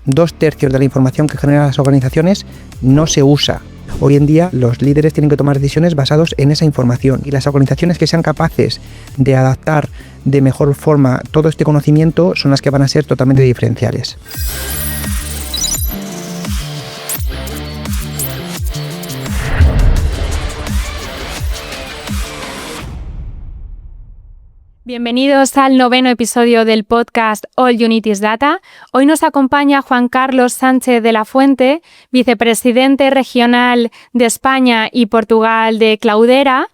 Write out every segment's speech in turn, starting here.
2/3 de la información que generan las organizaciones no se usa. Hoy en día los líderes tienen que tomar decisiones basados en esa información, y las organizaciones que sean capaces de adaptar de mejor forma todo este conocimiento son las que van a ser totalmente diferenciales. Bienvenidos al 9º episodio del podcast All You Need is Data. Hoy nos acompaña Juan Carlos Sánchez de la Fuente, vicepresidente regional de España y Portugal de Cloudera.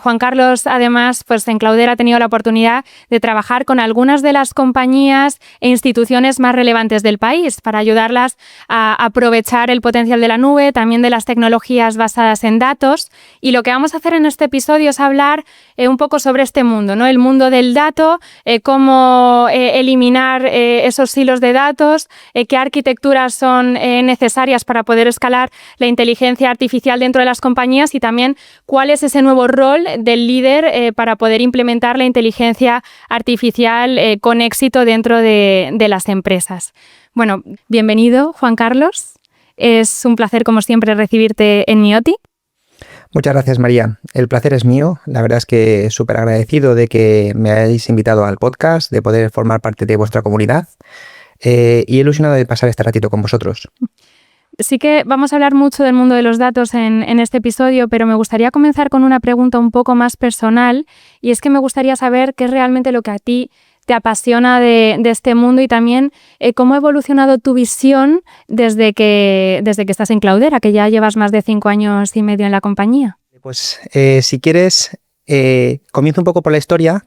Juan Carlos, además, en Cloudera ha tenido la oportunidad de trabajar con algunas de las compañías e instituciones más relevantes del país para ayudarlas a aprovechar el potencial de la nube, también de las tecnologías basadas en datos. Y lo que vamos a hacer en este episodio es hablar un poco sobre este mundo, ¿no? El mundo del dato, cómo eliminar esos silos de datos, qué arquitecturas son necesarias para poder escalar la inteligencia artificial dentro de las compañías y también cuál es ese nuevo rol del líder para poder implementar la inteligencia artificial con éxito dentro de las empresas. Bueno, bienvenido, Juan Carlos. Es un placer, como siempre, recibirte en Mioti. Muchas gracias, María. El placer es mío. La verdad es que súper agradecido de que me hayáis invitado al podcast, de poder formar parte de vuestra comunidad y ilusionado de pasar este ratito con vosotros. Sí que vamos a hablar mucho del mundo de los datos en este episodio, pero me gustaría comenzar con una pregunta un poco más personal, y es que me gustaría saber qué es realmente lo que a ti te apasiona de este mundo y también cómo ha evolucionado tu visión desde que estás en Cloudera, que ya llevas más de 5 años y medio en la compañía. Pues si quieres, comienzo un poco por la historia.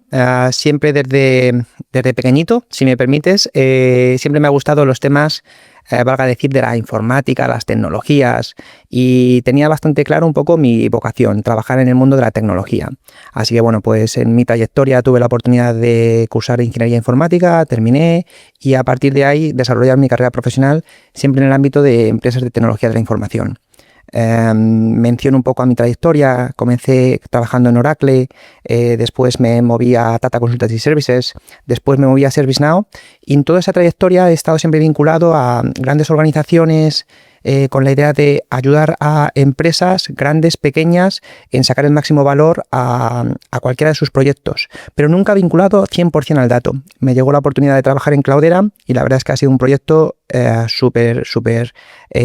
Siempre desde pequeñito, si me permites, siempre me ha gustado los temas, valga decir, de la informática, las tecnologías, y tenía bastante claro un poco mi vocación, trabajar en el mundo de la tecnología. Así que bueno, pues en mi trayectoria tuve la oportunidad de cursar ingeniería informática, terminé, y a partir de ahí desarrollar mi carrera profesional siempre en el ámbito de empresas de tecnología de la información. Menciono un poco a mi trayectoria. Comencé trabajando en Oracle, después me moví a Tata Consultancy Services, después me moví a ServiceNow, y en toda esa trayectoria he estado siempre vinculado a grandes organizaciones con la idea de ayudar a empresas grandes, pequeñas, en sacar el máximo valor a cualquiera de sus proyectos, pero nunca vinculado 100% al dato. Me llegó la oportunidad de trabajar en Cloudera y la verdad es que ha sido un proyecto súper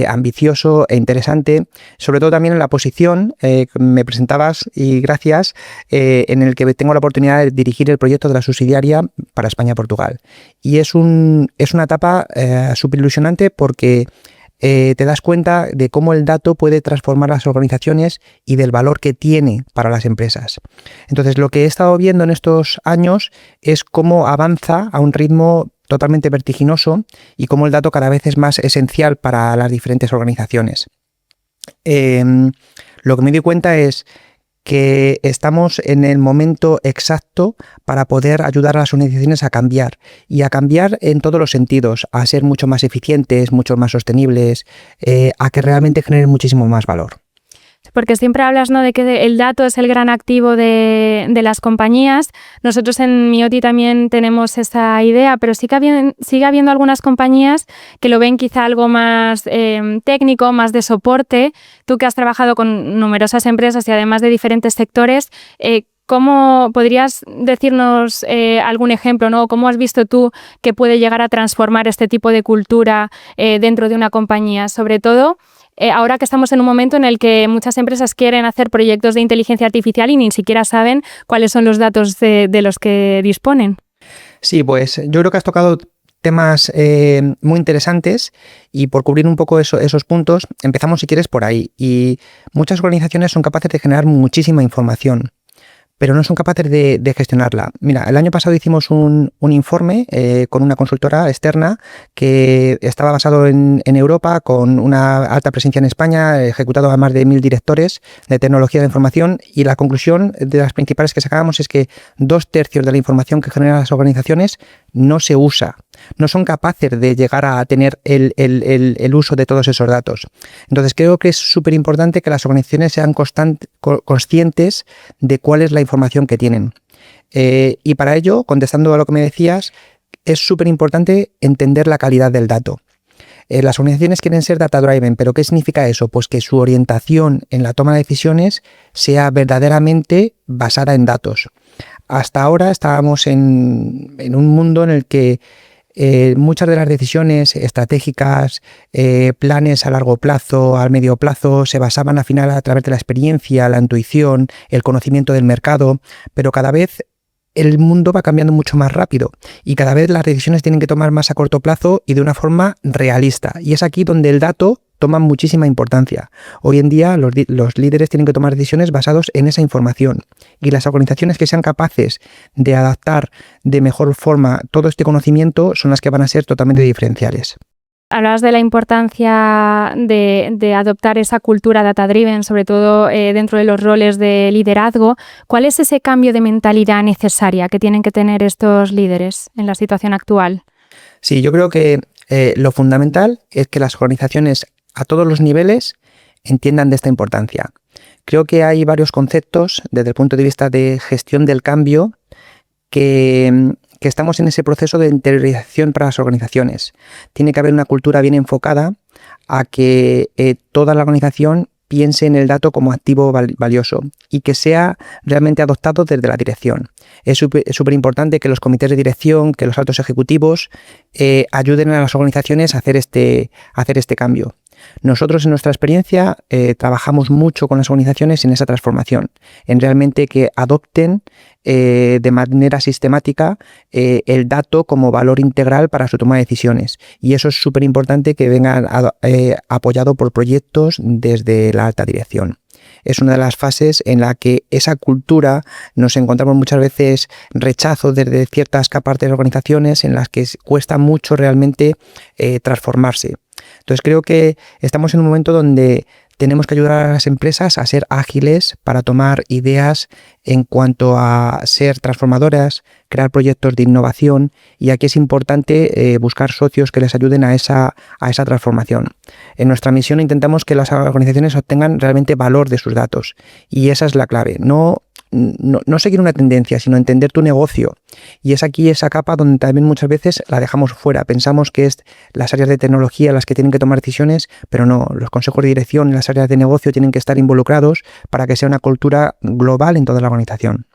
ambicioso e interesante, sobre todo también en la posición que me presentabas, y gracias, en el que tengo la oportunidad de dirigir el proyecto de la subsidiaria para España-Portugal. Y es una etapa súper ilusionante porque te das cuenta de cómo el dato puede transformar las organizaciones y del valor que tiene para las empresas. Entonces, lo que he estado viendo en estos años es cómo avanza a un ritmo totalmente vertiginoso y cómo el dato cada vez es más esencial para las diferentes organizaciones. Lo que me di cuenta es que estamos en el momento exacto para poder ayudar a las organizaciones a cambiar, y a cambiar en todos los sentidos, a ser mucho más eficientes, mucho más sostenibles, a que realmente generen muchísimo más valor. Porque siempre hablas, ¿no?, de que el dato es el gran activo de las compañías. Nosotros en Mioti también tenemos esa idea, pero sigue habiendo algunas compañías que lo ven quizá algo más técnico, más de soporte. Tú que has trabajado con numerosas empresas y además de diferentes sectores, ¿cómo podrías decirnos algún ejemplo, ¿no? ¿Cómo has visto tú que puede llegar a transformar este tipo de cultura dentro de una compañía? Sobre todo ahora que estamos en un momento en el que muchas empresas quieren hacer proyectos de inteligencia artificial y ni siquiera saben cuáles son los datos de los que disponen. Sí, pues yo creo que has tocado temas muy interesantes, y por cubrir un poco esos puntos, empezamos, si quieres, por ahí. Y muchas organizaciones son capaces de generar muchísima información, pero no son capaces de gestionarla. Mira, el año pasado hicimos un informe con una consultora externa que estaba basado en Europa, con una alta presencia en España, ejecutado a más de 1.000 directores de tecnología de información, y la conclusión de las principales que sacábamos es que 2/3 de la información que generan las organizaciones no se usa. No son capaces de llegar a tener el uso de todos esos datos. Entonces creo que es súper importante que las organizaciones sean conscientes de cuál es la información que tienen. Y para ello, contestando a lo que me decías, es súper importante entender la calidad del dato. Las organizaciones quieren ser data-driven, pero ¿qué significa eso? Pues que su orientación en la toma de decisiones sea verdaderamente basada en datos. Hasta ahora estábamos en un mundo en el que muchas de las decisiones estratégicas, planes a largo plazo, a medio plazo, se basaban al final a través de la experiencia, la intuición, el conocimiento del mercado, pero cada vez el mundo va cambiando mucho más rápido y cada vez las decisiones tienen que tomar más a corto plazo y de una forma realista. Y es aquí donde el dato toma muchísima importancia. Hoy en día los líderes tienen que tomar decisiones basados en esa información y las organizaciones que sean capaces de adaptar de mejor forma todo este conocimiento son las que van a ser totalmente diferenciales. Hablabas de la importancia de adoptar esa cultura data-driven, sobre todo dentro de los roles de liderazgo. ¿Cuál es ese cambio de mentalidad necesaria que tienen que tener estos líderes en la situación actual? Sí, yo creo que lo fundamental es que las organizaciones a todos los niveles entiendan de esta importancia. Creo que hay varios conceptos desde el punto de vista de gestión del cambio que estamos en ese proceso de interiorización para las organizaciones. Tiene que haber una cultura bien enfocada a que toda la organización piense en el dato como activo valioso y que sea realmente adoptado desde la dirección. Es súper importante que los comités de dirección, que los altos ejecutivos ayuden a las organizaciones a hacer este cambio. Nosotros en nuestra experiencia trabajamos mucho con las organizaciones en esa transformación, en realmente que adopten de manera sistemática el dato como valor integral para su toma de decisiones. Y eso es súper importante que venga apoyado por proyectos desde la alta dirección. Es una de las fases en la que esa cultura nos encontramos muchas veces rechazo desde ciertas capas de las organizaciones en las que cuesta mucho realmente transformarse. Entonces creo que estamos en un momento donde tenemos que ayudar a las empresas a ser ágiles para tomar ideas en cuanto a ser transformadoras, crear proyectos de innovación, y aquí es importante buscar socios que les ayuden a esa transformación. En nuestra misión intentamos que las organizaciones obtengan realmente valor de sus datos y esa es la clave. No seguir una tendencia, sino entender tu negocio. Y es aquí esa capa donde también muchas veces la dejamos fuera. Pensamos que es las áreas de tecnología las que tienen que tomar decisiones, pero no, los consejos de dirección y las áreas de negocio tienen que estar involucrados para que sea una cultura global en toda la organización.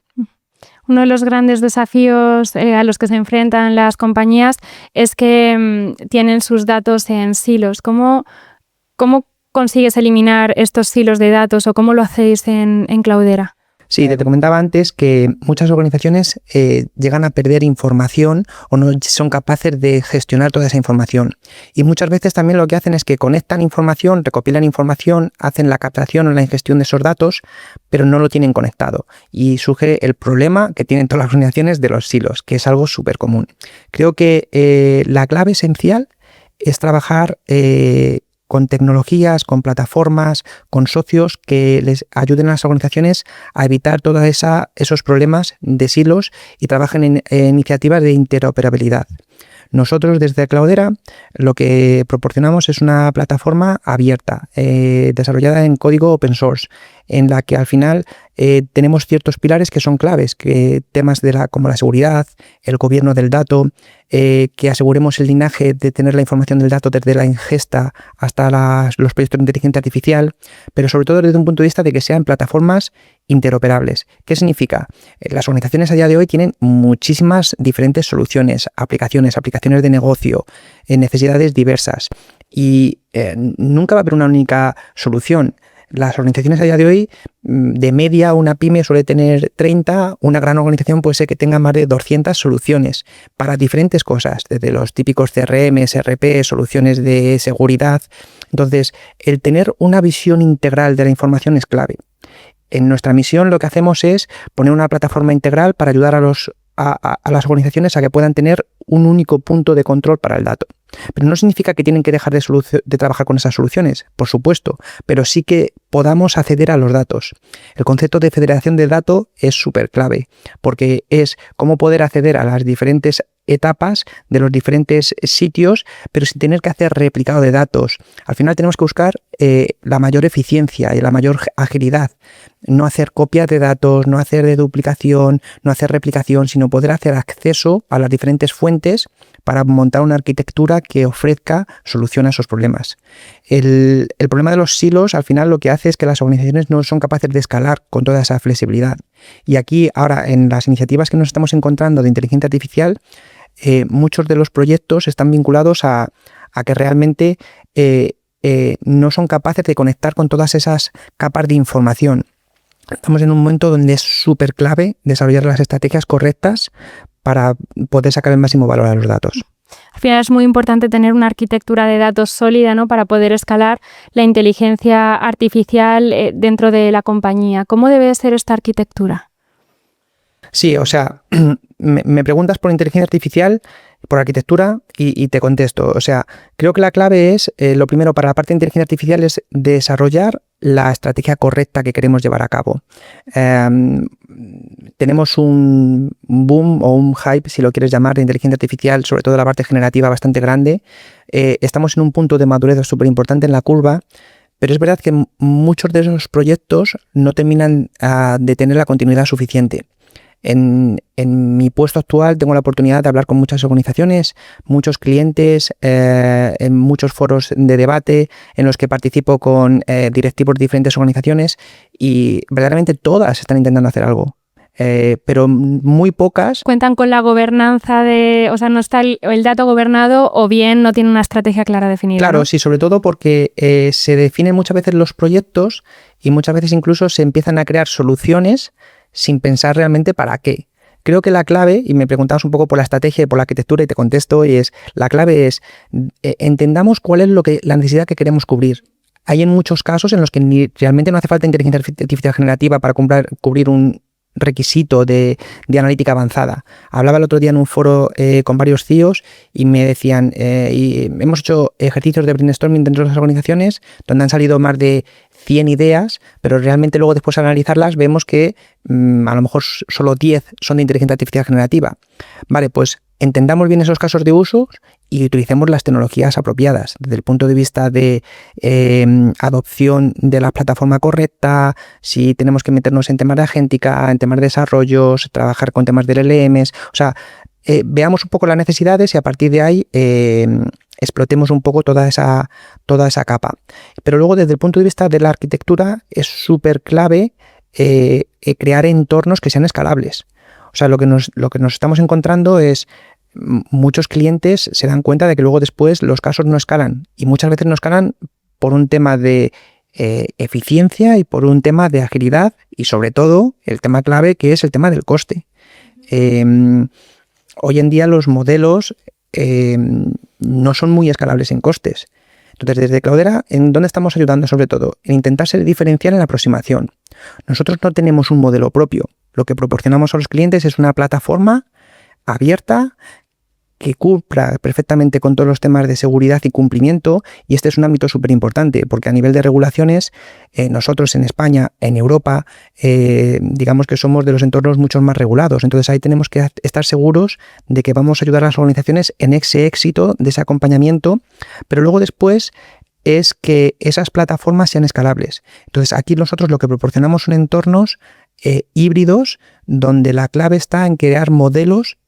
Uno de los grandes desafíos a los que se enfrentan las compañías es que tienen sus datos en silos. ¿Cómo consigues eliminar estos silos de datos o cómo lo hacéis en Cloudera? Sí, te comentaba antes que muchas organizaciones llegan a perder información o no son capaces de gestionar toda esa información. Y muchas veces también lo que hacen es que conectan información, recopilan información, hacen la captación o la ingestión de esos datos, pero no lo tienen conectado. Y surge el problema que tienen todas las organizaciones de los silos, que es algo súper común. Creo que la clave esencial es trabajar con tecnologías, con plataformas, con socios que les ayuden a las organizaciones a evitar todos esos problemas de silos y trabajen en iniciativas de interoperabilidad. Nosotros desde Cloudera lo que proporcionamos es una plataforma abierta, desarrollada en código open source, en la que al final tenemos ciertos pilares que son claves, temas como la seguridad, el gobierno del dato, que aseguremos el linaje de tener la información del dato desde la ingesta hasta los proyectos de inteligencia artificial, pero sobre todo desde un punto de vista de que sean plataformas interoperables. ¿Qué significa? Las organizaciones a día de hoy tienen muchísimas diferentes soluciones, aplicaciones de negocio, necesidades diversas y nunca va a haber una única solución. Las organizaciones a día de hoy, de media, una pyme suele tener 30, una gran organización puede ser que tenga más de 200 soluciones para diferentes cosas, desde los típicos CRM, ERP, soluciones de seguridad. Entonces, el tener una visión integral de la información es clave. En nuestra misión lo que hacemos es poner una plataforma integral para ayudar a las organizaciones a que puedan tener un único punto de control para el dato. Pero no significa que tienen que dejar de trabajar con esas soluciones, por supuesto, pero sí que podamos acceder a los datos. El concepto de federación de datos es súper clave, porque es cómo poder acceder a las diferentes etapas de los diferentes sitios, pero sin tener que hacer replicado de datos. Al final tenemos que buscar la mayor eficiencia y la mayor agilidad. No hacer copias de datos, no hacer deduplicación, no hacer replicación, sino poder hacer acceso a las diferentes fuentes para montar una arquitectura que ofrezca solución a esos problemas. El problema de los silos al final lo que hace es que las organizaciones no son capaces de escalar con toda esa flexibilidad. Y aquí ahora en las iniciativas que nos estamos encontrando de inteligencia artificial, muchos de los proyectos están vinculados a que realmente no son capaces de conectar con todas esas capas de información. Estamos en un momento donde es súper clave desarrollar las estrategias correctas para poder sacar el máximo valor a los datos. Al final es muy importante tener una arquitectura de datos sólida, ¿no?, para poder escalar la inteligencia artificial dentro de la compañía. ¿Cómo debe ser esta arquitectura? Sí, o sea, me preguntas por inteligencia artificial, por arquitectura y te contesto. O sea, creo que la clave es, lo primero para la parte de inteligencia artificial es desarrollar la estrategia correcta que queremos llevar a cabo. Tenemos un boom o un hype, si lo quieres llamar, de inteligencia artificial, sobre todo la parte generativa bastante grande. Estamos en un punto de madurez súper importante en la curva, pero es verdad que muchos de esos proyectos no terminan de tener la continuidad suficiente. En mi puesto actual tengo la oportunidad de hablar con muchas organizaciones, muchos clientes, en muchos foros de debate en los que participo con directivos de diferentes organizaciones y verdaderamente todas están intentando hacer algo. Pero muy pocas cuentan con la gobernanza o sea, no está el dato gobernado o bien no tiene una estrategia clara definida. Claro, ¿no? Sí, sobre todo porque se definen muchas veces los proyectos y muchas veces incluso se empiezan a crear soluciones sin pensar realmente para qué. Creo que la clave, y me preguntabas un poco por la estrategia y por la arquitectura y te contesto, la clave es entendamos cuál es la necesidad que queremos cubrir. Hay en muchos casos en los que realmente no hace falta inteligencia artificial generativa para cubrir un requisito de analítica avanzada. Hablaba el otro día en un foro con varios CEOs y me decían, y hemos hecho ejercicios de brainstorming dentro de las organizaciones donde han salido más de 100 ideas, pero realmente luego después de analizarlas vemos que a lo mejor solo 10 son de inteligencia artificial generativa. Vale, pues entendamos bien esos casos de uso y utilicemos las tecnologías apropiadas desde el punto de vista de adopción de la plataforma correcta, si tenemos que meternos en temas de agéntica, en temas de desarrollos, trabajar con temas de LLMs, o sea, veamos un poco las necesidades y a partir de ahí explotemos un poco toda esa capa. Pero luego desde el punto de vista de la arquitectura es súper clave crear entornos que sean escalables. O sea, lo que nos estamos encontrando es muchos clientes se dan cuenta de que luego después los casos no escalan y muchas veces no escalan por un tema de eficiencia y por un tema de agilidad y sobre todo el tema clave que es el tema del coste. Hoy en día los modelos no son muy escalables en costes. Entonces, desde Cloudera, ¿en dónde estamos ayudando sobre todo? En intentar ser diferencial en la aproximación. Nosotros no tenemos un modelo propio. Lo que proporcionamos a los clientes es una plataforma abierta que cumpla perfectamente con todos los temas de seguridad y cumplimiento, y este es un ámbito súper importante, porque a nivel de regulaciones, nosotros en España, en Europa, digamos que somos de los entornos mucho más regulados, entonces ahí tenemos que estar seguros de que vamos a ayudar a las organizaciones en ese éxito de ese acompañamiento, pero luego después es que esas plataformas sean escalables. Entonces aquí nosotros lo que proporcionamos son entornos híbridos, donde la clave está en crear modelos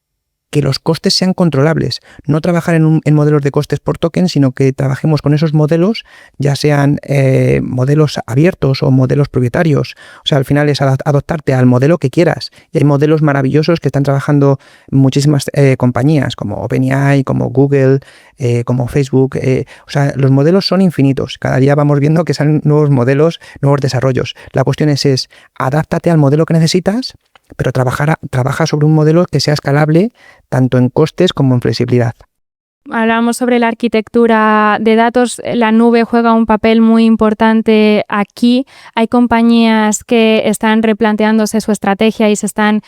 que los costes sean controlables, no trabajar en modelos de costes por token, sino que trabajemos con esos modelos, ya sean modelos abiertos o modelos propietarios. O sea, al final es adoptarte al modelo que quieras. Y hay modelos maravillosos que están trabajando muchísimas compañías, como OpenAI, como Google, como Facebook. O sea, los modelos son infinitos. Cada día vamos viendo que salen nuevos modelos, nuevos desarrollos. La cuestión es adáptate al modelo que necesitas, pero trabaja sobre un modelo que sea escalable tanto en costes como en flexibilidad. Hablábamos sobre la arquitectura de datos, la nube juega un papel muy importante aquí. Hay compañías que están replanteándose su estrategia y se están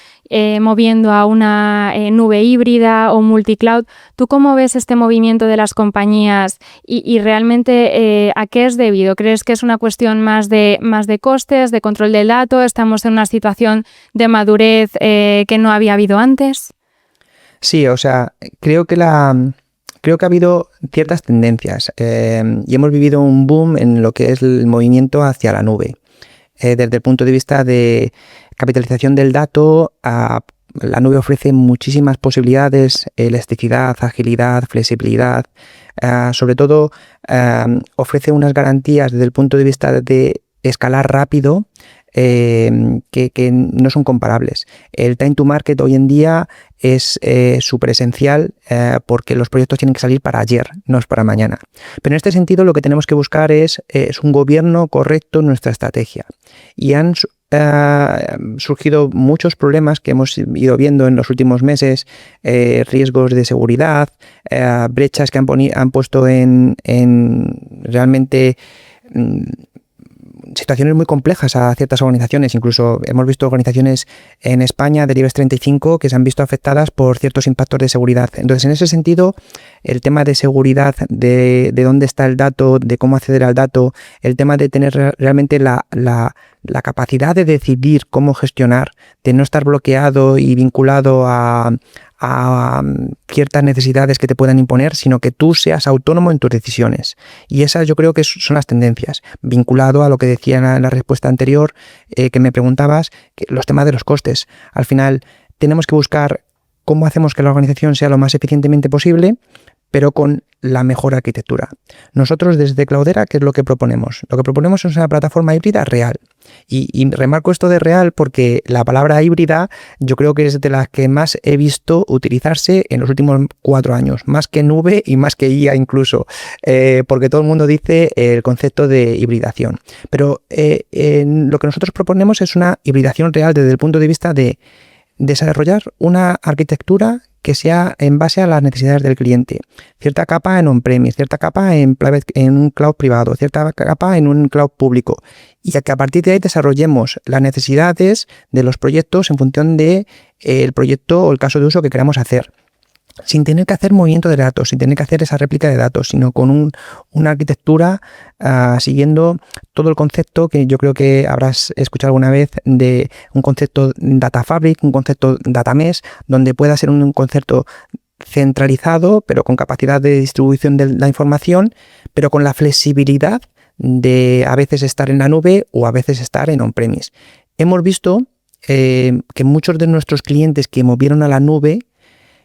moviendo a una nube híbrida o multicloud. ¿Tú cómo ves este movimiento de las compañías y realmente a qué es debido? ¿Crees que es una cuestión más de costes, de control del dato? ¿Estamos en una situación de madurez que no había habido antes? Sí, o sea, creo que ha habido ciertas tendencias y hemos vivido un boom en lo que es el movimiento hacia la nube. Desde el punto de vista de capitalización del dato, la nube ofrece muchísimas posibilidades, elasticidad, agilidad, flexibilidad. Sobre todo, ofrece unas garantías desde el punto de vista de escalar rápido que no son comparables. El time to market hoy en día es súper esencial porque los proyectos tienen que salir para ayer, no es para mañana. Pero en este sentido lo que tenemos que buscar es un gobierno correcto en nuestra estrategia. Y han surgido muchos problemas que hemos ido viendo en los últimos meses, riesgos de seguridad, brechas que han puesto en realmente situaciones muy complejas a ciertas organizaciones. Incluso hemos visto organizaciones en España del IBEX 35 que se han visto afectadas por ciertos impactos de seguridad. Entonces, en ese sentido, el tema de seguridad, de dónde está el dato, de cómo acceder al dato, el tema de tener realmente la capacidad de decidir cómo gestionar, de no estar bloqueado y vinculado a ciertas necesidades que te puedan imponer, sino que tú seas autónomo en tus decisiones. Y esas yo creo que son las tendencias, vinculado a lo que decía en la respuesta anterior que me preguntabas, los temas de los costes. Al final tenemos que buscar cómo hacemos que la organización sea lo más eficientemente posible, pero con la mejor arquitectura. Nosotros desde Cloudera, ¿qué es lo que proponemos? Lo que proponemos es una plataforma híbrida real. Y remarco esto de real porque la palabra híbrida yo creo que es de las que más he visto utilizarse en los últimos 4 años, más que nube y más que IA incluso, porque todo el mundo dice el concepto de hibridación. Pero lo que nosotros proponemos es una hibridación real desde el punto de vista de desarrollar una arquitectura que sea en base a las necesidades del cliente. Cierta capa en on-premise, cierta capa en un cloud privado, cierta capa en un cloud público. Y que a partir de ahí desarrollemos las necesidades de los proyectos en función de el proyecto o el caso de uso que queramos hacer. Sin tener que hacer movimiento de datos, sin tener que hacer esa réplica de datos, sino con una arquitectura siguiendo todo el concepto que yo creo que habrás escuchado alguna vez de un concepto Data Fabric, un concepto Data Mesh, donde pueda ser un concepto centralizado, pero con capacidad de distribución de la información, pero con la flexibilidad de a veces estar en la nube o a veces estar en on-premise. Hemos visto que muchos de nuestros clientes que movieron a la nube,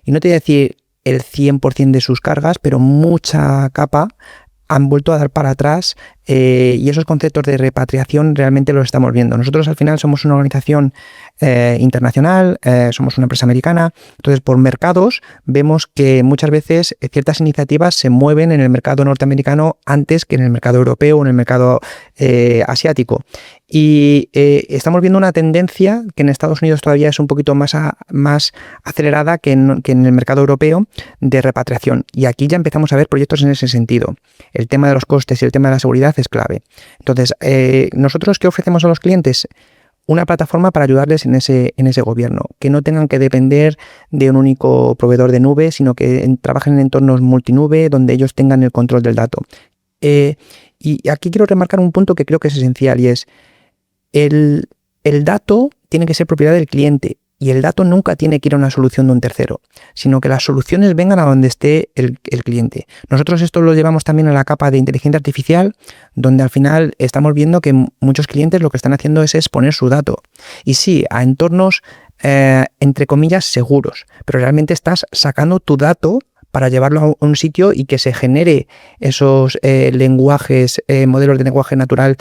y no te voy a decir el 100% de sus cargas, pero mucha capa han vuelto a dar para atrás y esos conceptos de repatriación realmente los estamos viendo. Nosotros al final somos una organización internacional, somos una empresa americana, entonces por mercados vemos que muchas veces ciertas iniciativas se mueven en el mercado norteamericano antes que en el mercado europeo o en el mercado asiático. Y estamos viendo una tendencia que en Estados Unidos todavía es un poquito más acelerada que en el mercado europeo de repatriación. Y aquí ya empezamos a ver proyectos en ese sentido. El tema de los costes y el tema de la seguridad es clave. Entonces, ¿nosotros qué ofrecemos a los clientes? Una plataforma para ayudarles en ese gobierno, que no tengan que depender de un único proveedor de nube, sino que trabajen en entornos multinube donde ellos tengan el control del dato. Y aquí quiero remarcar un punto que creo que es esencial y es el dato tiene que ser propiedad del cliente y el dato nunca tiene que ir a una solución de un tercero, sino que las soluciones vengan a donde esté el cliente. Nosotros esto lo llevamos también a la capa de inteligencia artificial, donde al final estamos viendo que muchos clientes lo que están haciendo es exponer su dato. Y sí, a entornos, entre comillas, seguros, pero realmente estás sacando tu dato para llevarlo a un sitio y que se genere esos lenguajes, modelos de lenguaje natural,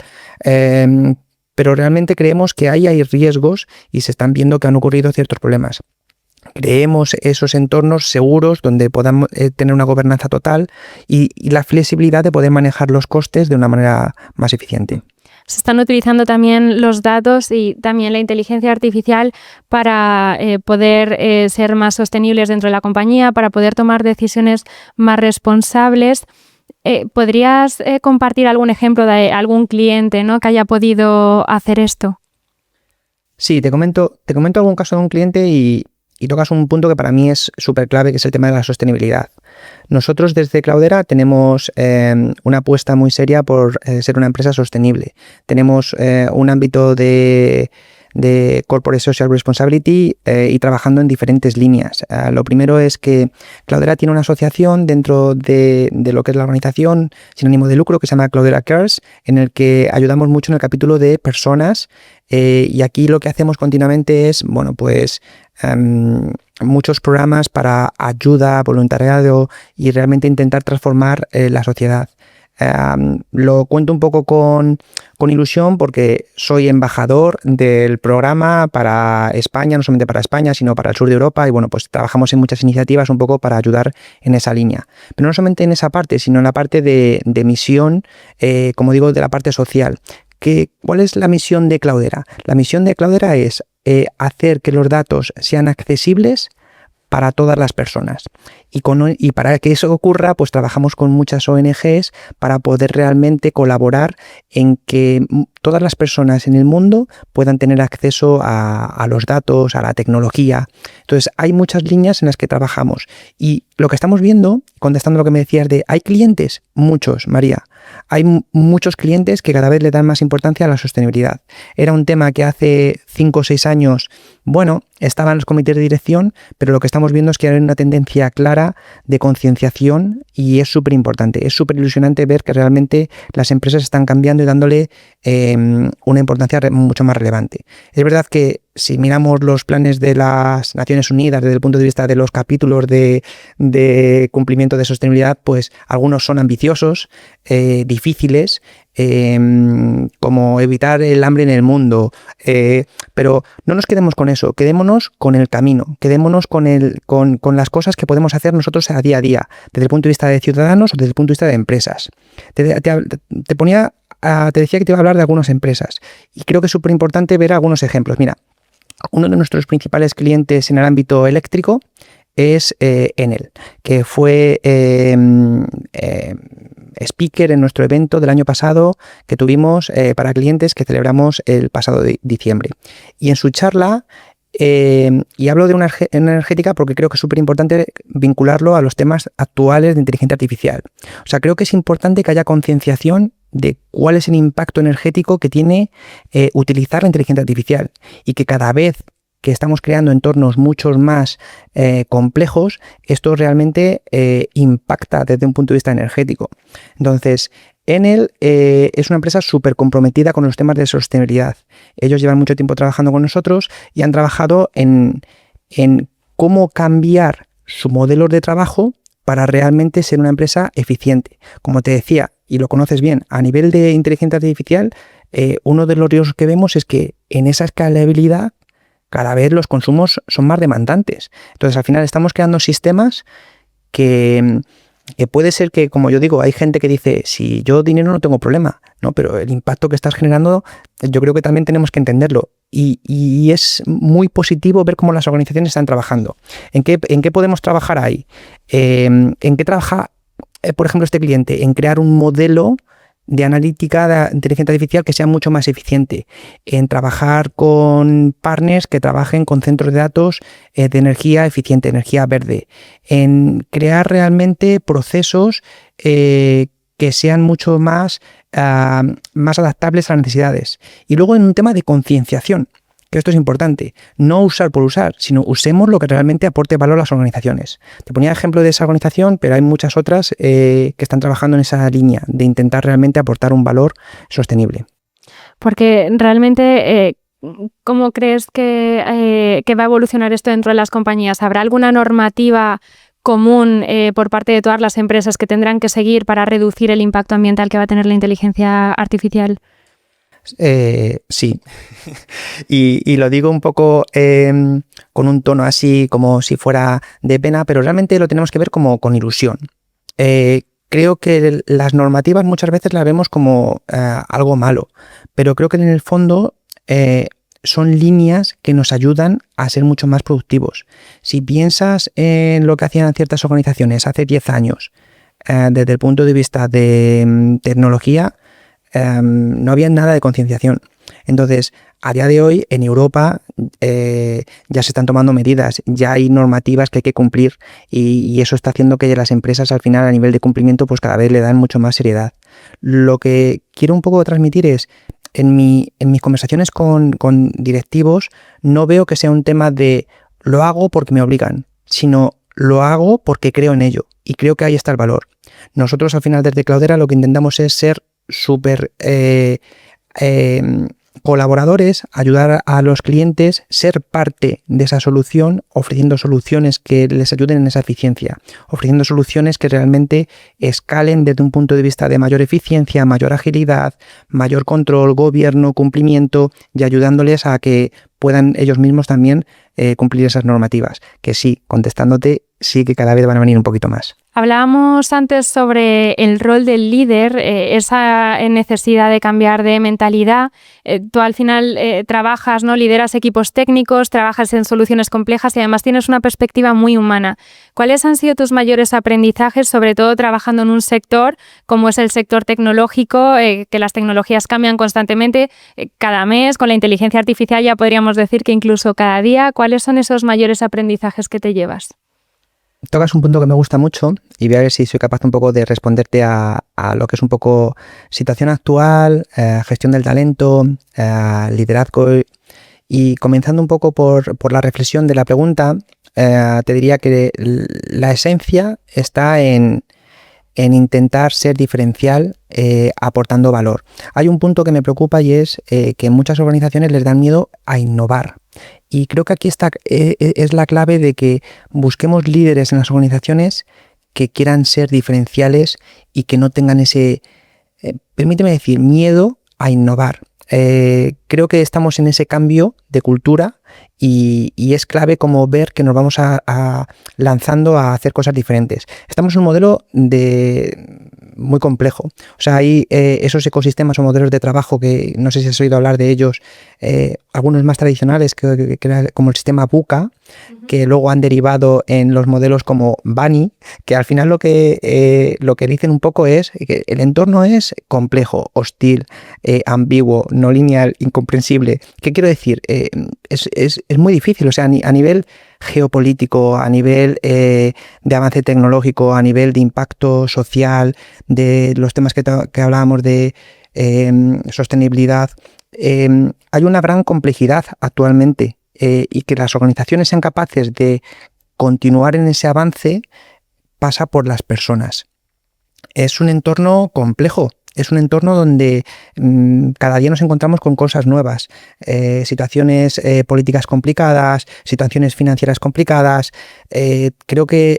pero realmente creemos que ahí hay riesgos y se están viendo que han ocurrido ciertos problemas. Creemos esos entornos seguros donde podamos tener una gobernanza total y la flexibilidad de poder manejar los costes de una manera más eficiente. Se están utilizando también los datos y también la inteligencia artificial para poder ser más sostenibles dentro de la compañía, para poder tomar decisiones más responsables. ¿Podrías compartir algún ejemplo de algún cliente, ¿no?, que haya podido hacer esto? Sí, te comento algún caso de un cliente y tocas un punto que para mí es súper clave, que es el tema de la sostenibilidad. Nosotros desde Cloudera tenemos una apuesta muy seria por ser una empresa sostenible. Tenemos un ámbito de de Corporate Social Responsibility y trabajando en diferentes líneas. Lo primero es que Cloudera tiene una asociación dentro de lo que es la organización sin ánimo de lucro que se llama Cloudera Cares, en el que ayudamos mucho en el capítulo de personas y aquí lo que hacemos continuamente es, bueno, pues muchos programas para ayuda, voluntariado y realmente intentar transformar la sociedad. Lo cuento un poco con ilusión porque soy embajador del programa para España, no solamente para España, sino para el sur de Europa y bueno, pues trabajamos en muchas iniciativas un poco para ayudar en esa línea. Pero no solamente en esa parte, sino en la parte de misión, como digo, de la parte social. ¿Cuál es la misión de Cloudera? La misión de Cloudera es hacer que los datos sean accesibles para todas las personas. Y para que eso ocurra, pues trabajamos con muchas ONGs para poder realmente colaborar en que todas las personas en el mundo puedan tener acceso a los datos, a la tecnología. Entonces, hay muchas líneas en las que trabajamos. Y lo que estamos viendo, contestando lo que me decías de, ¿hay clientes? Muchos, María. Hay muchos clientes que cada vez le dan más importancia a la sostenibilidad. Era un tema que hace 5 o 6 años, bueno, estaban los comités de dirección, pero lo que estamos viendo es que hay una tendencia clara de concienciación y es súper importante. Es súper ilusionante ver que realmente las empresas están cambiando y dándole una importancia mucho más relevante. Es verdad que si miramos los planes de las Naciones Unidas desde el punto de vista de los capítulos de cumplimiento de sostenibilidad, pues algunos son ambiciosos, difíciles, como evitar el hambre en el mundo, pero no nos quedemos con eso, quedémonos con el camino, quedémonos con las cosas que podemos hacer nosotros a día, desde el punto de vista de ciudadanos o desde el punto de vista de empresas. Te decía que te iba a hablar de algunas empresas y creo que es súper importante ver algunos ejemplos. Mira, uno de nuestros principales clientes en el ámbito eléctrico es Enel, que fue speaker en nuestro evento del año pasado que tuvimos para clientes que celebramos el pasado diciembre. Y en su charla, y hablo de una energética porque creo que es súper importante vincularlo a los temas actuales de inteligencia artificial. O sea, creo que es importante que haya concienciación de cuál es el impacto energético que tiene utilizar la inteligencia artificial y que cada vez que estamos creando entornos mucho más complejos, esto realmente impacta desde un punto de vista energético. Entonces, Enel es una empresa súper comprometida con los temas de sostenibilidad. Ellos llevan mucho tiempo trabajando con nosotros y han trabajado en cómo cambiar su modelo de trabajo para realmente ser una empresa eficiente. Como te decía, y lo conoces bien, a nivel de inteligencia artificial, uno de los riesgos que vemos es que en esa escalabilidad cada vez los consumos son más demandantes. Entonces, al final estamos creando sistemas que puede ser que, como yo digo, hay gente que dice, si yo dinero no tengo problema, ¿no? Pero el impacto que estás generando, yo creo que también tenemos que entenderlo. Y es muy positivo ver cómo las organizaciones están trabajando. ¿En qué podemos trabajar ahí? ¿En qué trabaja, por ejemplo, este cliente? En crear un modelo de analítica de inteligencia artificial que sea mucho más eficiente, en trabajar con partners que trabajen con centros de datos de energía eficiente, energía verde, en crear realmente procesos que sean mucho más adaptables a las necesidades. Y luego en un tema de concienciación, que esto es importante, no usar por usar, sino usemos lo que realmente aporte valor a las organizaciones. Te ponía ejemplo de esa organización, pero hay muchas otras que están trabajando en esa línea de intentar realmente aportar un valor sostenible. Porque realmente, ¿cómo crees que va a evolucionar esto dentro de las compañías? ¿Habrá alguna normativa común por parte de todas las empresas que tendrán que seguir para reducir el impacto ambiental que va a tener la inteligencia artificial? Sí, y lo digo un poco con un tono así como si fuera de pena, pero realmente lo tenemos que ver como con ilusión. Creo que las normativas muchas veces las vemos como algo malo, pero creo que en el fondo son líneas que nos ayudan a ser mucho más productivos. Si piensas en lo que hacían ciertas organizaciones hace 10 años, desde el punto de vista de tecnología, no había nada de concienciación. Entonces, a día de hoy, en Europa ya se están tomando medidas, ya hay normativas que hay que cumplir y eso está haciendo que las empresas al final a nivel de cumplimiento pues cada vez le dan mucho más seriedad. Lo que quiero un poco transmitir es, en mis conversaciones con directivos no veo que sea un tema de lo hago porque me obligan, sino lo hago porque creo en ello y creo que ahí está el valor. Nosotros al final desde Cloudera lo que intentamos es ser súper colaboradores, ayudar a los clientes, ser parte de esa solución, ofreciendo soluciones que les ayuden en esa eficiencia, ofreciendo soluciones que realmente escalen desde un punto de vista de mayor eficiencia, mayor agilidad, mayor control, gobierno, cumplimiento y ayudándoles a que puedan ellos mismos también cumplir esas normativas, que sí, contestándote, sí que cada vez van a venir un poquito más. Hablábamos antes sobre el rol del líder, esa necesidad de cambiar de mentalidad. Tú al final trabajas, ¿no? Lideras equipos técnicos, trabajas en soluciones complejas y además tienes una perspectiva muy humana. ¿Cuáles han sido tus mayores aprendizajes, sobre todo trabajando en un sector como es el sector tecnológico, que las tecnologías cambian constantemente cada mes, con la inteligencia artificial ya podríamos decir que incluso cada día? ¿Cuáles son esos mayores aprendizajes que te llevas? Tocas un punto que me gusta mucho y voy a ver si soy capaz un poco de responderte a lo que es un poco situación actual, gestión del talento, liderazgo. Y comenzando un poco por la reflexión de la pregunta, te diría que la esencia está en intentar ser diferencial aportando valor. Hay un punto que me preocupa y es que muchas organizaciones les dan miedo a innovar. Y creo que aquí es la clave de que busquemos líderes en las organizaciones que quieran ser diferenciales y que no tengan ese, permíteme decir, miedo a innovar. Creo que estamos en ese cambio de cultura y es clave como ver que nos vamos lanzando a hacer cosas diferentes. Estamos en un modelo muy complejo. O sea, hay esos ecosistemas o modelos de trabajo que no sé si has oído hablar de ellos, algunos más tradicionales como el sistema VUCA, que luego han derivado en los modelos como Bunny, que al final lo que dicen un poco es que el entorno es complejo, hostil, ambiguo, no lineal, incomprensible. ¿Qué quiero decir? Es muy difícil, o sea, a nivel geopolítico, a nivel de avance tecnológico, a nivel de impacto social, de los temas que hablábamos de sostenibilidad, hay una gran complejidad actualmente y que las organizaciones sean capaces de continuar en ese avance pasa por las personas. Es un entorno complejo. Es un entorno donde cada día nos encontramos con cosas nuevas, situaciones políticas complicadas, situaciones financieras complicadas. Creo que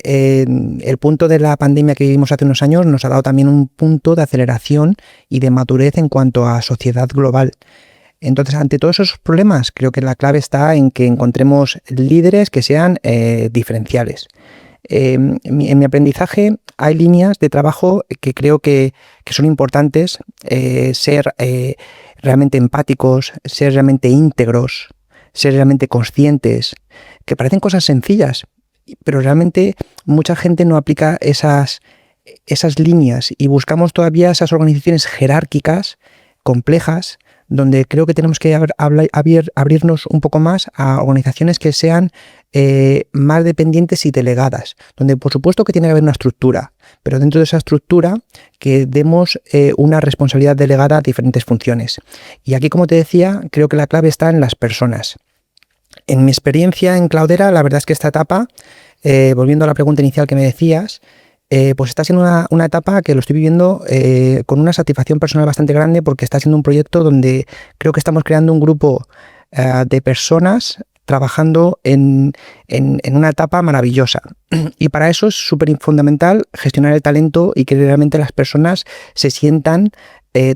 el punto de la pandemia que vivimos hace unos años nos ha dado también un punto de aceleración y de madurez en cuanto a sociedad global. Entonces, ante todos esos problemas, creo que la clave está en que encontremos líderes que sean diferenciales. En mi aprendizaje hay líneas de trabajo que creo que son importantes, ser realmente empáticos, ser realmente íntegros, ser realmente conscientes, que parecen cosas sencillas, pero realmente mucha gente no aplica esas líneas y buscamos todavía esas organizaciones jerárquicas, complejas, donde creo que tenemos que abrirnos un poco más a organizaciones que sean más dependientes y delegadas, donde por supuesto que tiene que haber una estructura, pero dentro de esa estructura que demos una responsabilidad delegada a diferentes funciones. Y aquí, como te decía, creo que la clave está en las personas. En mi experiencia en Cloudera, la verdad es que esta etapa, volviendo a la pregunta inicial que me decías, pues está siendo una etapa que lo estoy viviendo con una satisfacción personal bastante grande porque está siendo un proyecto donde creo que estamos creando un grupo de personas trabajando en una etapa maravillosa. Y para eso es súper fundamental gestionar el talento y que realmente las personas se sientan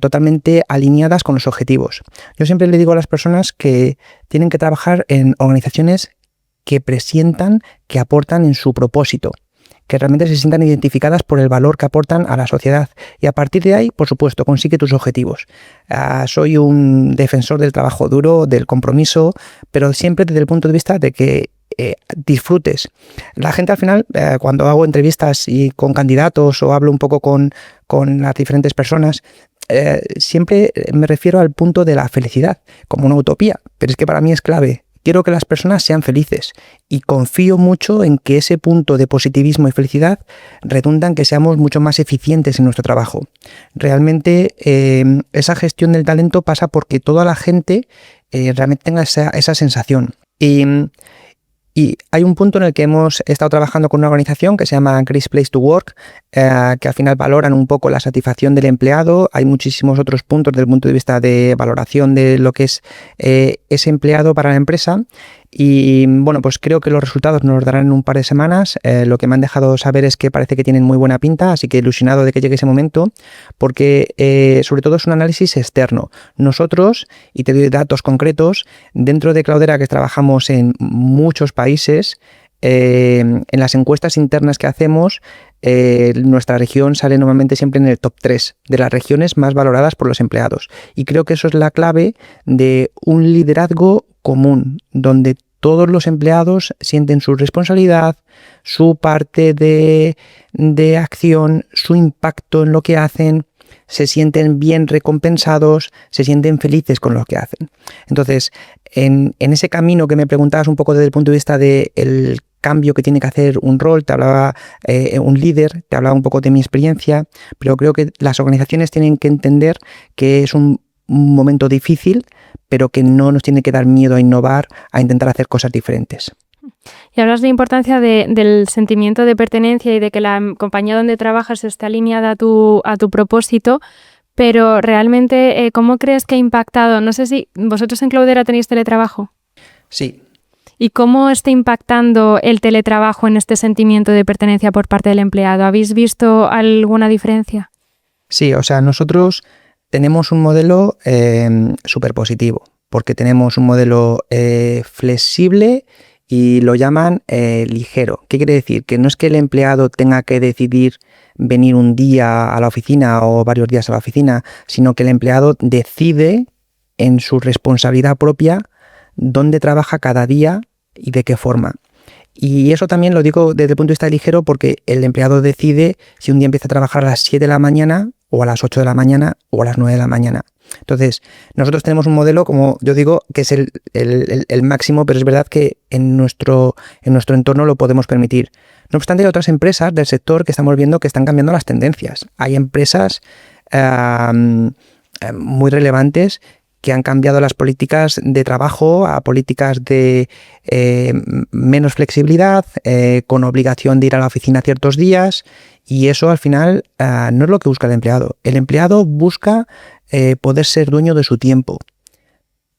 totalmente alineadas con los objetivos. Yo siempre le digo a las personas que tienen que trabajar en organizaciones que presientan, que aportan en su propósito, que realmente se sientan identificadas por el valor que aportan a la sociedad. Y a partir de ahí, por supuesto, consigue tus objetivos. Soy un defensor del trabajo duro, del compromiso, pero siempre desde el punto de vista de que disfrutes. La gente al final, cuando hago entrevistas y con candidatos o hablo un poco con las diferentes personas, siempre me refiero al punto de la felicidad, como una utopía, pero es que para mí es clave quiero que las personas sean felices y confío mucho en que ese punto de positivismo y felicidad redunda en que seamos mucho más eficientes en nuestro trabajo. Realmente esa gestión del talento pasa porque toda la gente realmente tenga esa sensación. Y hay un punto en el que hemos estado trabajando con una organización que se llama Great Place to Work, que al final valoran un poco la satisfacción del empleado. Hay muchísimos otros puntos desde el punto de vista de valoración de lo que es ese empleado para la empresa. Y bueno, pues creo que los resultados nos los darán en un par de semanas. Lo que me han dejado saber es que parece que tienen muy buena pinta, así que ilusionado de que llegue ese momento, porque sobre todo es un análisis externo. Nosotros, y te doy datos concretos, dentro de Cloudera, que trabajamos en muchos países, en las encuestas internas que hacemos, nuestra región sale normalmente siempre en el top 3 de las regiones más valoradas por los empleados. Y creo que eso es la clave de un liderazgo común, donde todos los empleados sienten su responsabilidad, su parte de acción, su impacto en lo que hacen, se sienten bien recompensados, se sienten felices con lo que hacen. Entonces, en ese camino que me preguntabas un poco desde el punto de vista del cambio que tiene que hacer un rol, te hablaba un líder, te hablaba un poco de mi experiencia, pero creo que las organizaciones tienen que entender que es un momento difícil, pero que no nos tiene que dar miedo a innovar, a intentar hacer cosas diferentes. Y hablas de la importancia del sentimiento de pertenencia y de que la compañía donde trabajas esté alineada a tu propósito, pero realmente, ¿cómo crees que ha impactado? No sé si vosotros en Cloudera tenéis teletrabajo. Sí. ¿Y cómo está impactando el teletrabajo en este sentimiento de pertenencia por parte del empleado? ¿Habéis visto alguna diferencia? Sí, o sea, nosotros tenemos un modelo súper positivo, porque tenemos un modelo flexible y lo llaman ligero. ¿Qué quiere decir? Que no es que el empleado tenga que decidir venir un día a la oficina o varios días a la oficina, sino que el empleado decide en su responsabilidad propia dónde trabaja cada día y de qué forma. Y eso también lo digo desde el punto de vista ligero porque el empleado decide si un día empieza a trabajar a las 7 de la mañana o a las 8 de la mañana o a las 9 de la mañana. Entonces, nosotros tenemos un modelo, como yo digo, que es el máximo, pero es verdad que en nuestro entorno lo podemos permitir. No obstante, hay otras empresas del sector que estamos viendo que están cambiando las tendencias. Hay empresas muy relevantes que han cambiado las políticas de trabajo a políticas de menos flexibilidad, con obligación de ir a la oficina ciertos días, y eso al final no es lo que busca el empleado. El empleado busca poder ser dueño de su tiempo,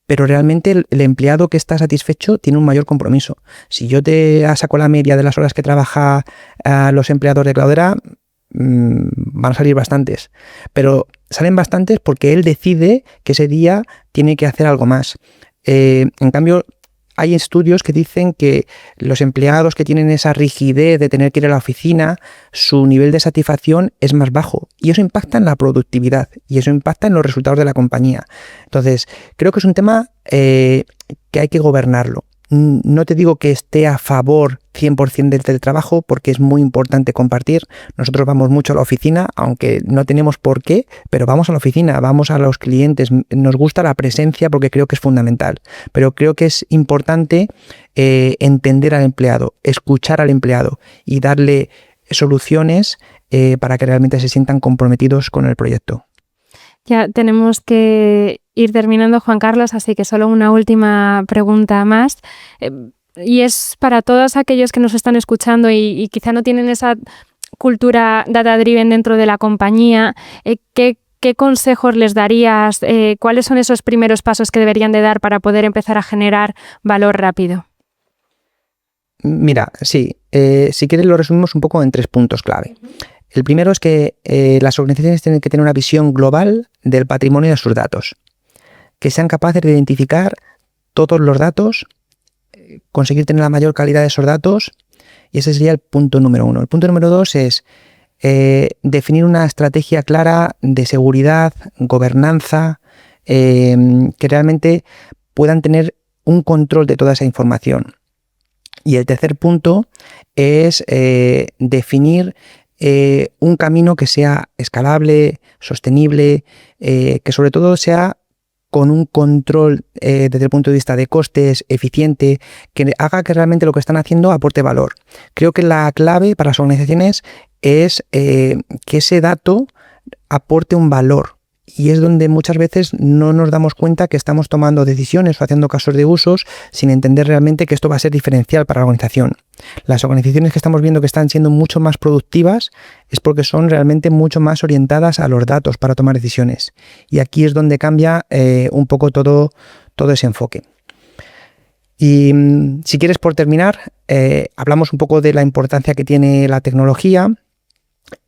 pero realmente el empleado que está satisfecho tiene un mayor compromiso. Si yo te saco la media de las horas que trabaja los empleados de Cloudera, van a salir bastantes, pero salen bastantes porque él decide que ese día tiene que hacer algo más. En cambio, hay estudios que dicen que los empleados que tienen esa rigidez de tener que ir a la oficina, su nivel de satisfacción es más bajo y eso impacta en la productividad y eso impacta en los resultados de la compañía. Entonces, creo que es un tema que hay que gobernarlo. No te digo que esté a favor 100% del teletrabajo porque es muy importante compartir. Nosotros vamos mucho a la oficina, aunque no tenemos por qué, pero vamos a la oficina, vamos a los clientes. Nos gusta la presencia porque creo que es fundamental. Pero creo que es importante entender al empleado, escuchar al empleado y darle soluciones para que realmente se sientan comprometidos con el proyecto. Ya tenemos que ir terminando, Juan Carlos, así que solo una última pregunta más. Y es para todos aquellos que nos están escuchando y quizá no tienen esa cultura data-driven dentro de la compañía. ¿Qué consejos les darías? ¿Cuáles son esos primeros pasos que deberían de dar para poder empezar a generar valor rápido? Mira, sí. Si quieres lo resumimos un poco en 3 puntos clave. El primero es que las organizaciones tienen que tener una visión global del patrimonio de sus datos, que sean capaces de identificar todos los datos, conseguir tener la mayor calidad de esos datos, y ese sería el punto número 1. El punto número 2 es definir una estrategia clara de seguridad, gobernanza, que realmente puedan tener un control de toda esa información. Y el tercer punto es definir un camino que sea escalable, sostenible, que sobre todo sea con un control desde el punto de vista de costes eficiente, que haga que realmente lo que están haciendo aporte valor. Creo que la clave para las organizaciones es que ese dato aporte un valor. Y es donde muchas veces no nos damos cuenta que estamos tomando decisiones o haciendo casos de usos sin entender realmente que esto va a ser diferencial para la organización. Las organizaciones que estamos viendo que están siendo mucho más productivas es porque son realmente mucho más orientadas a los datos para tomar decisiones. Y aquí es donde cambia un poco todo ese enfoque. Y si quieres, por terminar, hablamos un poco de la importancia que tiene la tecnología.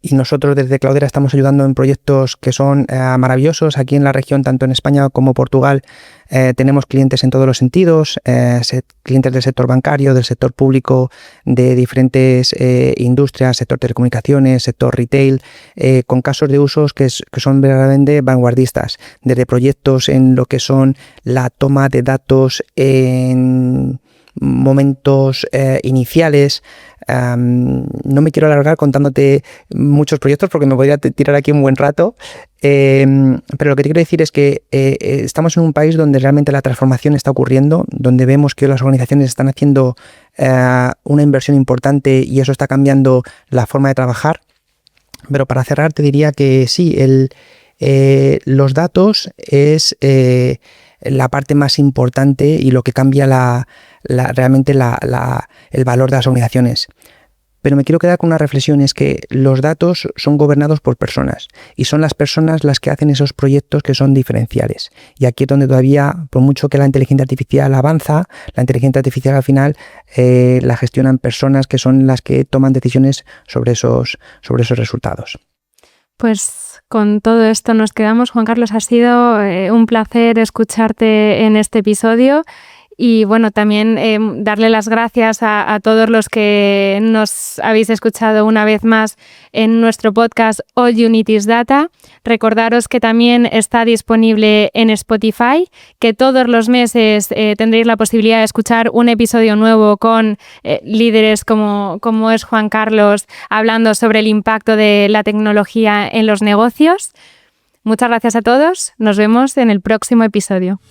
Y nosotros desde Cloudera estamos ayudando en proyectos que son maravillosos. Aquí en la región, tanto en España como Portugal, tenemos clientes en todos los sentidos, clientes del sector bancario, del sector público, de diferentes industrias, sector telecomunicaciones, sector retail, con casos de usos que son verdaderamente vanguardistas, desde proyectos en lo que son la toma de datos en momentos iniciales. No me quiero alargar contándote muchos proyectos porque me podría tirar aquí un buen rato, pero lo que te quiero decir es que estamos en un país donde realmente la transformación está ocurriendo, donde vemos que las organizaciones están haciendo una inversión importante y eso está cambiando la forma de trabajar. Pero para cerrar te diría que sí, los datos es la parte más importante y lo que cambia realmente el valor de las organizaciones. Pero me quiero quedar con una reflexión, es que los datos son gobernados por personas y son las personas las que hacen esos proyectos que son diferenciales. Y aquí es donde todavía, por mucho que la inteligencia artificial avanza, la inteligencia artificial al final la gestionan personas que son las que toman decisiones sobre esos resultados. Pues con todo esto nos quedamos. Juan Carlos, ha sido un placer escucharte en este episodio. Y bueno, también darle las gracias a todos los que nos habéis escuchado una vez más en nuestro podcast All You Need Is Data. Recordaros que también está disponible en Spotify, que todos los meses tendréis la posibilidad de escuchar un episodio nuevo con líderes como es Juan Carlos, hablando sobre el impacto de la tecnología en los negocios. Muchas gracias a todos. Nos vemos en el próximo episodio.